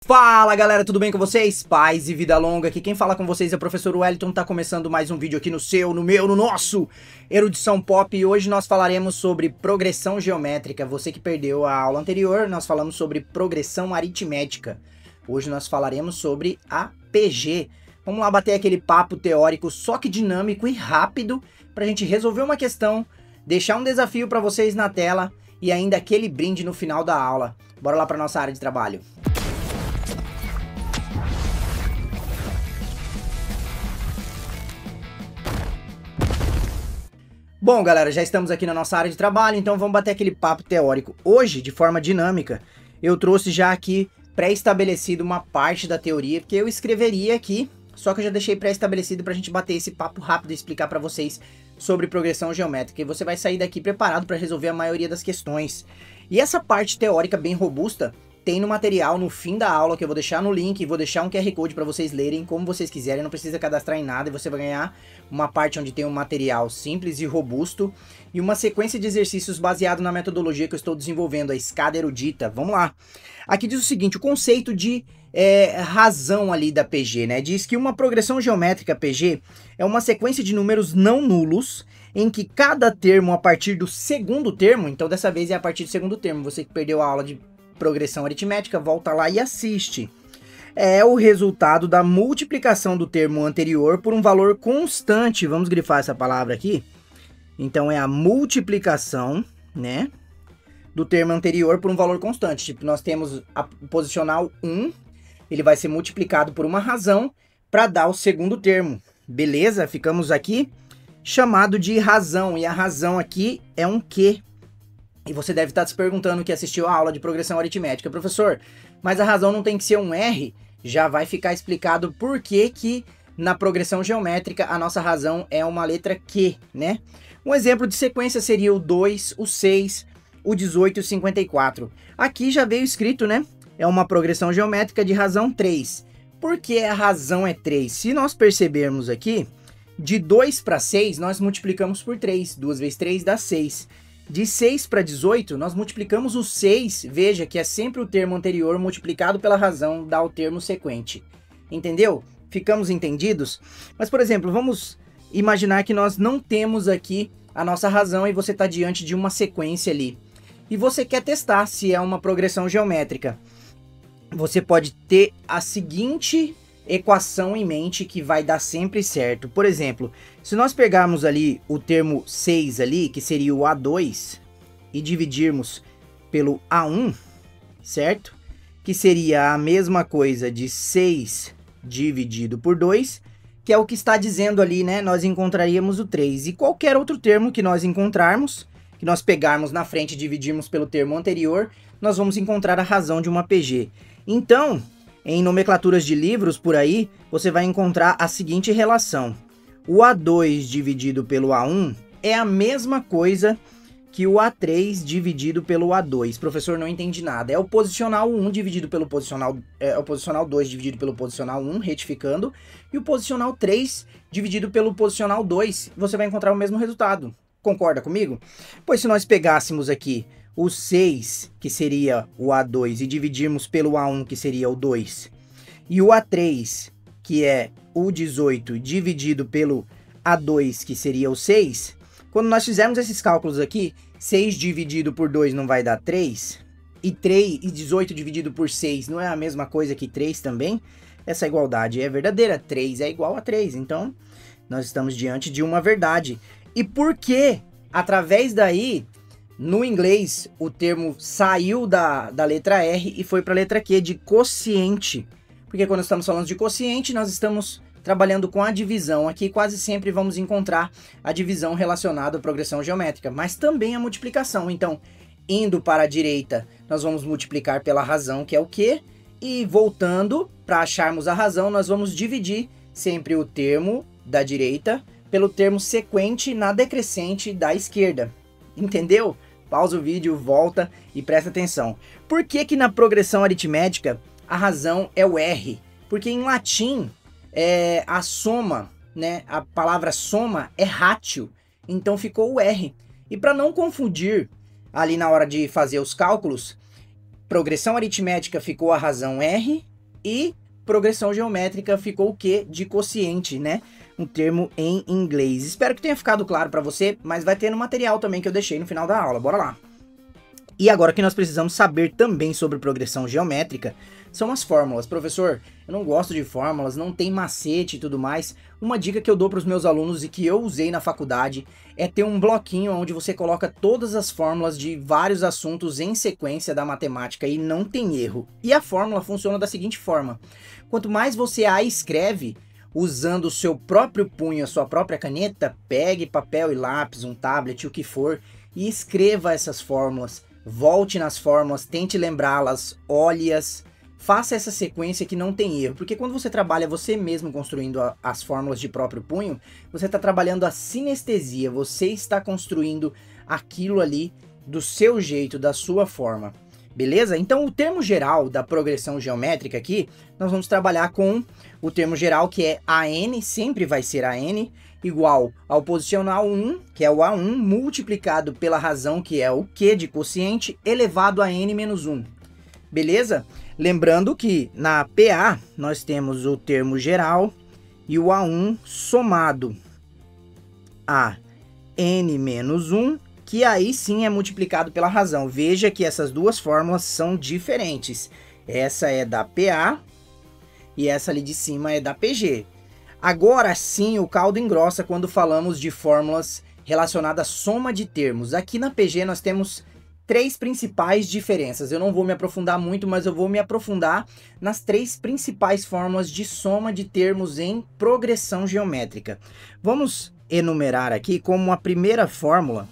Fala galera, tudo bem com vocês? Paz e vida longa, aqui quem fala com vocês é o professor Wellington, tá começando mais um vídeo aqui no seu, no meu, no nosso Erudição Pop, e hoje nós falaremos sobre progressão geométrica. Você que perdeu a aula anterior, nós falamos sobre progressão aritmética. Hoje nós falaremos sobre a PG. Vamos lá bater aquele papo teórico, só que dinâmico e rápido, pra gente resolver uma questão, deixar um desafio pra vocês na tela e ainda aquele brinde no final da aula. Bora lá pra nossa área de trabalho. Bom, galera, já estamos aqui na nossa área de trabalho, então vamos bater aquele papo teórico. Hoje, de forma dinâmica, eu trouxe já aqui pré-estabelecido uma parte da teoria que eu escreveria aqui, só que eu já deixei pré-estabelecido para a gente bater esse papo rápido e explicar para vocês sobre progressão geométrica. E você vai sair daqui preparado para resolver a maioria das questões. E essa parte teórica bem robusta tem no material no fim da aula, que eu vou deixar no link, e vou deixar um QR Code para vocês lerem como vocês quiserem, não precisa cadastrar em nada, e você vai ganhar uma parte onde tem um material simples e robusto, e uma sequência de exercícios baseado na metodologia que eu estou desenvolvendo, a escada erudita. Vamos lá! Aqui diz o seguinte, o conceito de razão ali da PG, né? Diz que uma progressão geométrica PG é uma sequência de números não nulos, em que cada termo a partir do segundo termo, então dessa vez é a partir do segundo termo, você que perdeu a aula de progressão aritmética, volta lá e assiste. É o resultado da multiplicação do termo anterior por um valor constante. Vamos grifar essa palavra aqui. Então é a multiplicação, né, do termo anterior por um valor constante. Tipo, nós temos a posicional 1, ele vai ser multiplicado por uma razão para dar o segundo termo. Beleza? Ficamos aqui chamado de razão, e a razão aqui é um Q. E você deve estar se perguntando que assistiu a aula de progressão aritmética. Professor, mas a razão não tem que ser um R? Já vai ficar explicado por que na progressão geométrica a nossa razão é uma letra Q, né? Um exemplo de sequência seria o 2, o 6, o 18 e o 54. Aqui já veio escrito, né? É uma progressão geométrica de razão 3. Por que a razão é 3? Se nós percebermos aqui, de 2 para 6 nós multiplicamos por 3. 2 vezes 3 dá 6. De 6 para 18, nós multiplicamos o 6, veja que é sempre o termo anterior multiplicado pela razão, dá o termo sequente. Entendeu? Ficamos entendidos? Mas, por exemplo, vamos imaginar que nós não temos aqui a nossa razão e você está diante de uma sequência ali. E você quer testar se é uma progressão geométrica. Você pode ter a seguinte equação em mente que vai dar sempre certo. Por exemplo, se nós pegarmos ali o termo 6 ali, que seria o A2, e dividirmos pelo A1, certo? Que seria a mesma coisa de 6 dividido por 2, que é o que está dizendo ali, né? Nós encontraríamos o 3. E qualquer outro termo que nós encontrarmos, que nós pegarmos na frente e dividirmos pelo termo anterior, nós vamos encontrar a razão de uma PG. Então, em nomenclaturas de livros por aí, você vai encontrar a seguinte relação. O A2 dividido pelo A1 é a mesma coisa que o A3 dividido pelo A2. Professor, não entendi nada. É o posicional 1 dividido pelo posicional... o posicional 2 dividido pelo posicional 1, retificando. E o posicional 3 dividido pelo posicional 2. Você vai encontrar o mesmo resultado. Concorda comigo? Pois se nós pegássemos aqui o 6, que seria o A2, e dividirmos pelo A1, que seria o 2, e o A3, que é o 18, dividido pelo A2, que seria o 6, quando nós fizermos esses cálculos aqui, 6 dividido por 2 não vai dar 3, e 18 dividido por 6 não é a mesma coisa que 3 também? Essa igualdade é verdadeira, 3 é igual a 3, então nós estamos diante de uma verdade. E por que, através daí, no inglês, o termo saiu da letra R e foi para a letra Q, de quociente. Porque quando estamos falando de quociente, nós estamos trabalhando com a divisão. Aqui quase sempre vamos encontrar a divisão relacionada à progressão geométrica, mas também a multiplicação. Então, indo para a direita, nós vamos multiplicar pela razão, que é o Q, e voltando, para acharmos a razão, nós vamos dividir sempre o termo da direita pelo termo sequente na decrescente da esquerda. Entendeu? Pausa o vídeo, volta e presta atenção. Por que na progressão aritmética a razão é o R? Porque em latim a soma, né? A palavra soma é ratio, então ficou o R. E para não confundir ali na hora de fazer os cálculos, progressão aritmética ficou a razão R, e progressão geométrica ficou o quê? De quociente, né? Um termo em inglês. Espero que tenha ficado claro para você, mas vai ter no material também que eu deixei no final da aula. Bora lá! E agora que nós precisamos saber também sobre progressão geométrica são as fórmulas. Professor, eu não gosto de fórmulas, não tem macete e tudo mais. Uma dica que eu dou para os meus alunos e que eu usei na faculdade é ter um bloquinho onde você coloca todas as fórmulas de vários assuntos em sequência da matemática e não tem erro. E a fórmula funciona da seguinte forma: quanto mais você a escreve, usando o seu próprio punho, a sua própria caneta, pegue papel e lápis, um tablet, o que for, e escreva essas fórmulas. Volte nas fórmulas, tente lembrá-las, olhe-as, faça essa sequência que não tem erro, porque quando você trabalha você mesmo construindo as fórmulas de próprio punho, você está trabalhando a sinestesia, você está construindo aquilo ali do seu jeito, da sua forma, beleza? Então o termo geral da progressão geométrica aqui, nós vamos trabalhar com o termo geral que é AN, sempre vai ser AN, igual ao posicional 1, que é o A1, multiplicado pela razão, que é o Q de quociente, elevado a n menos 1. Beleza? Lembrando que na PA nós temos o termo geral e o A1 somado a n menos 1, que aí sim é multiplicado pela razão. Veja que essas duas fórmulas são diferentes. Essa é da PA e essa ali de cima é da PG. Agora sim o caldo engrossa quando falamos de fórmulas relacionadas à soma de termos. Aqui na PG nós temos três principais diferenças. Eu não vou me aprofundar muito, mas eu vou me aprofundar nas três principais fórmulas de soma de termos em progressão geométrica. Vamos enumerar aqui como a primeira fórmula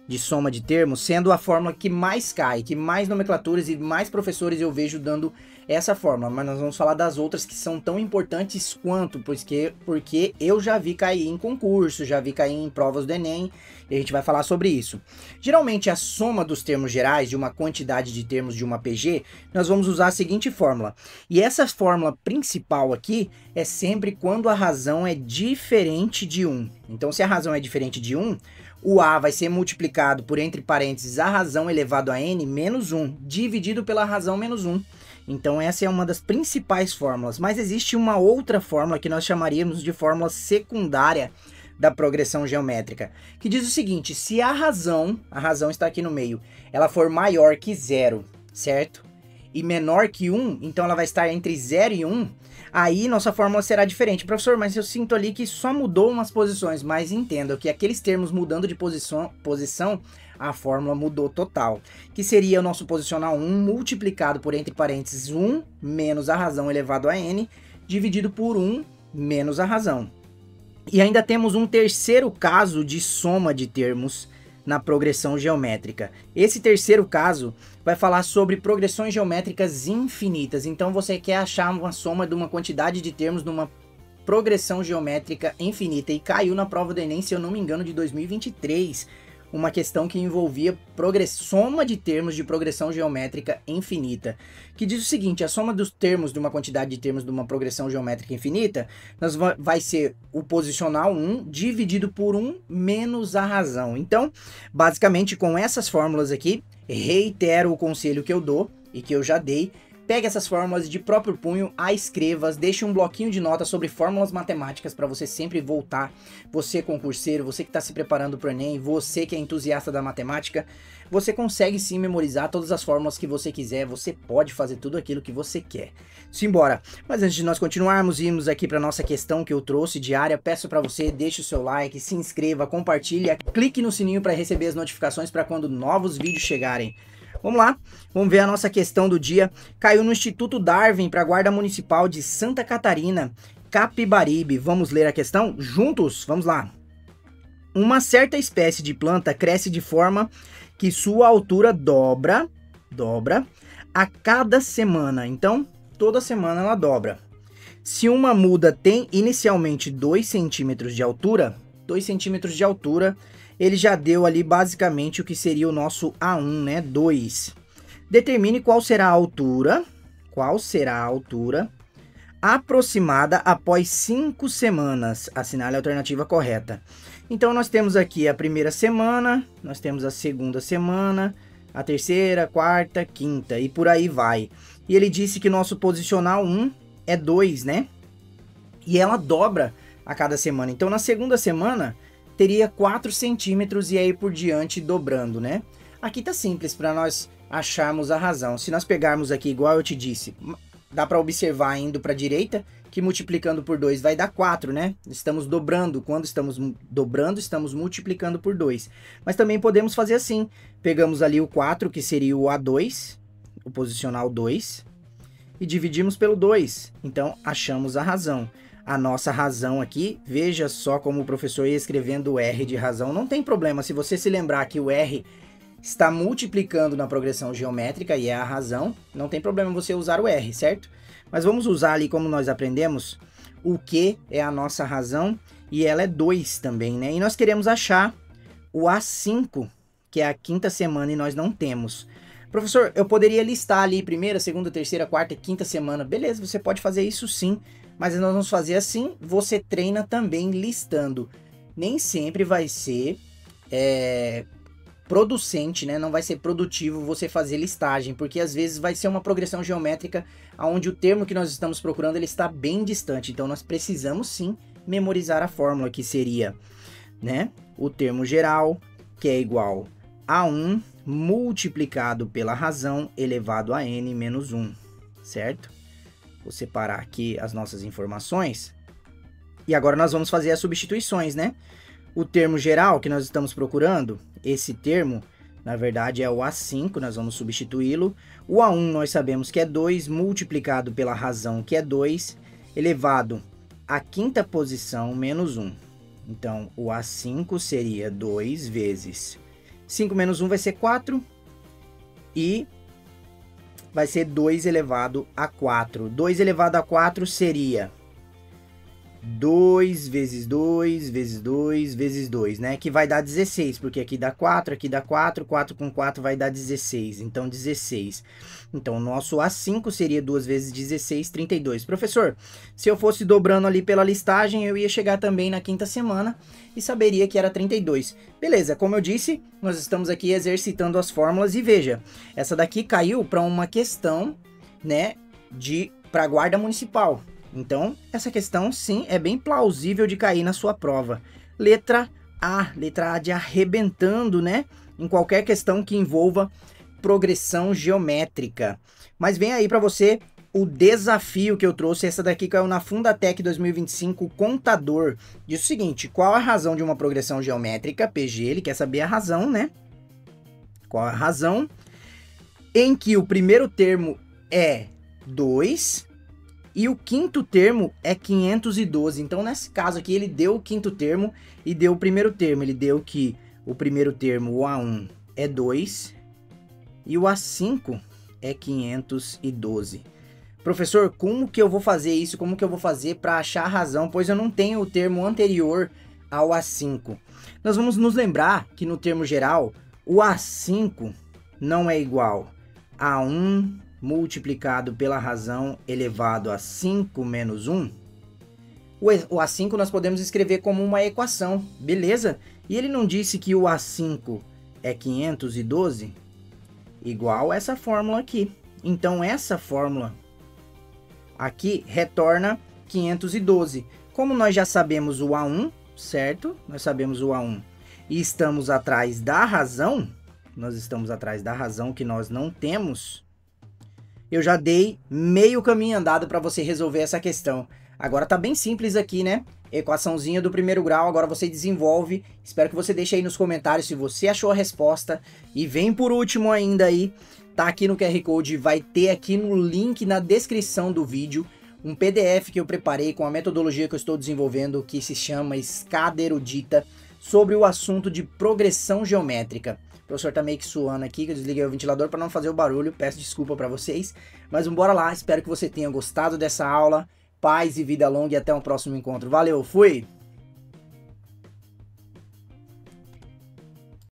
de soma de termos, sendo a fórmula que mais cai, que mais nomenclaturas e mais professores eu vejo dando essa fórmula, mas nós vamos falar das outras que são tão importantes quanto, porque eu já vi cair em concurso, já vi cair em provas do Enem, e a gente vai falar sobre isso. Geralmente a soma dos termos gerais de uma quantidade de termos de uma PG, nós vamos usar a seguinte fórmula, e essa fórmula principal aqui é sempre quando a razão é diferente de 1. Então se a razão é diferente de 1, o A vai ser multiplicado por, entre parênteses, a razão elevado a n menos 1, dividido pela razão menos 1. Então essa é uma das principais fórmulas, mas existe uma outra fórmula que nós chamaríamos de fórmula secundária da progressão geométrica, que diz o seguinte: se a razão está aqui no meio, ela for maior que 0, certo? E menor que 1, então ela vai estar entre 0 e 1, aí nossa fórmula será diferente. Professor, mas eu sinto ali que só mudou umas posições, mas entenda que aqueles termos mudando de posição, a fórmula mudou total, que seria o nosso posicional 1 multiplicado por, entre parênteses, 1 menos a razão elevado a n, dividido por 1 menos a razão. E ainda temos um terceiro caso de soma de termos na progressão geométrica. Esse terceiro caso vai falar sobre progressões geométricas infinitas. Então você quer achar uma soma de uma quantidade de termos numa progressão geométrica infinita, e caiu na prova do Enem, se eu não me engano, de 2023, uma questão que envolvia soma de termos de progressão geométrica infinita, que diz o seguinte: a soma dos termos de uma quantidade de termos de uma progressão geométrica infinita vai ser o posicional 1 dividido por 1 menos a razão. Então, basicamente, com essas fórmulas aqui, reitero o conselho que eu dou e que eu já dei: pegue essas fórmulas de próprio punho, escreva-as, deixe um bloquinho de notas sobre fórmulas matemáticas para você sempre voltar. Você concurseiro, você que está se preparando para o Enem, você que é entusiasta da matemática, você consegue sim memorizar todas as fórmulas que você quiser, você pode fazer tudo aquilo que você quer. Simbora! Mas antes de nós continuarmos, irmos aqui para nossa questão que eu trouxe diária, peço para você, deixe o seu like, se inscreva, compartilhe, clique no sininho para receber as notificações para quando novos vídeos chegarem. Vamos lá, vamos ver a nossa questão do dia. Caiu no Instituto Darwin para a Guarda Municipal de Santa Catarina, Capibaribe. Vamos ler a questão juntos? Vamos lá. Uma certa espécie de planta cresce de forma que sua altura dobra a cada semana. Então, toda semana ela dobra. Se uma muda tem inicialmente 2 centímetros de altura, 2 centímetros de altura, ele já deu ali basicamente o que seria o nosso A1, né? 2. Determine qual será a altura aproximada após 5 semanas. Assinale a alternativa correta. Então nós temos aqui a primeira semana, nós temos a segunda semana, a terceira, quarta, quinta e por aí vai. E ele disse que nosso posicional 1 é 2, né? E ela dobra a cada semana. Então, na segunda semana, teria 4 centímetros e aí por diante dobrando, né? Aqui tá simples para nós acharmos a razão. Se nós pegarmos aqui, igual eu te disse, dá para observar indo para a direita, que multiplicando por 2 vai dar 4, né? Estamos dobrando. Quando estamos dobrando, estamos multiplicando por 2. Mas também podemos fazer assim. Pegamos ali o 4, que seria o A2, o posicional 2, e dividimos pelo 2. Então, achamos a razão. A nossa razão aqui, veja só como o professor ia escrevendo o R de razão. Não tem problema, se você se lembrar que o R está multiplicando na progressão geométrica e é a razão, não tem problema você usar o R, certo? Mas vamos usar ali como nós aprendemos, o que é a nossa razão e ela é 2 também, né? E nós queremos achar o A5, que é a quinta semana e nós não temos. Professor, eu poderia listar ali primeira, segunda, terceira, quarta, quinta semana. Beleza, você pode fazer isso sim, mas nós vamos fazer assim, você treina também listando. Nem sempre vai ser producente, né? Não vai ser produtivo você fazer listagem, porque às vezes vai ser uma progressão geométrica onde o termo que nós estamos procurando ele está bem distante. Então nós precisamos sim memorizar a fórmula, que seria, né, o termo geral, que é igual a 1 multiplicado pela razão elevado a n menos 1, certo? Vou separar aqui as nossas informações. E agora nós vamos fazer as substituições, né? O termo geral que nós estamos procurando, esse termo, na verdade, é o A5, nós vamos substituí-lo. O A1 nós sabemos que é 2, multiplicado pela razão, que é 2, elevado à quinta posição, menos 1. Então, o A5 seria 2 vezes 5 menos 1 vai ser 4, e vai ser 2 elevado a 4. 2 elevado a 4 seria 2 vezes 2 vezes 2 vezes 2, né? Que vai dar 16, porque aqui dá 4, 4 com 4 vai dar 16, então 16. Então, o nosso A5 seria 2 vezes 16, 32. Professor, se eu fosse dobrando ali pela listagem, eu ia chegar também na quinta semana e saberia que era 32. Beleza, como eu disse, nós estamos aqui exercitando as fórmulas e veja, essa daqui caiu para uma questão, né, para a guarda municipal. Então, essa questão, sim, é bem plausível de cair na sua prova. Letra A de arrebentando, né? Em qualquer questão que envolva progressão geométrica. Mas vem aí para você o desafio que eu trouxe. Essa daqui caiu na Fundatec 2025, contador. Diz o seguinte, qual a razão de uma progressão geométrica? PG, ele quer saber a razão, né? Qual a razão em que o primeiro termo é 2... e o quinto termo é 512. Então, nesse caso aqui, ele deu o quinto termo e deu o primeiro termo. Ele deu que o primeiro termo, o A1, é 2 e o A5 é 512. Professor, como que eu vou fazer isso? Como que eu vou fazer para achar a razão? Pois eu não tenho o termo anterior ao A5. Nós vamos nos lembrar que no termo geral, o A5 não é igual a 1 multiplicado pela razão elevado a 5 menos 1, o A5 nós podemos escrever como uma equação, beleza? E ele não disse que o A5 é 512? Igual essa fórmula aqui. Então, essa fórmula aqui retorna 512. Como nós já sabemos o A1, certo? Nós sabemos o A1 e estamos atrás da razão, nós estamos atrás da razão que nós não temos, eu já dei meio caminho andado para você resolver essa questão. Agora tá bem simples aqui, né? Equaçãozinha do primeiro grau, agora você desenvolve. Espero que você deixe aí nos comentários se você achou a resposta. E vem por último ainda aí, tá aqui no QR Code, vai ter aqui no link na descrição do vídeo um PDF que eu preparei com a metodologia que eu estou desenvolvendo, que se chama Escada Erudita, sobre o assunto de progressão geométrica. O professor tá meio que suando aqui, que eu desliguei o ventilador para não fazer o barulho, peço desculpa para vocês. Mas bora lá, espero que você tenha gostado dessa aula. Paz e vida longa e até um próximo encontro. Valeu, fui!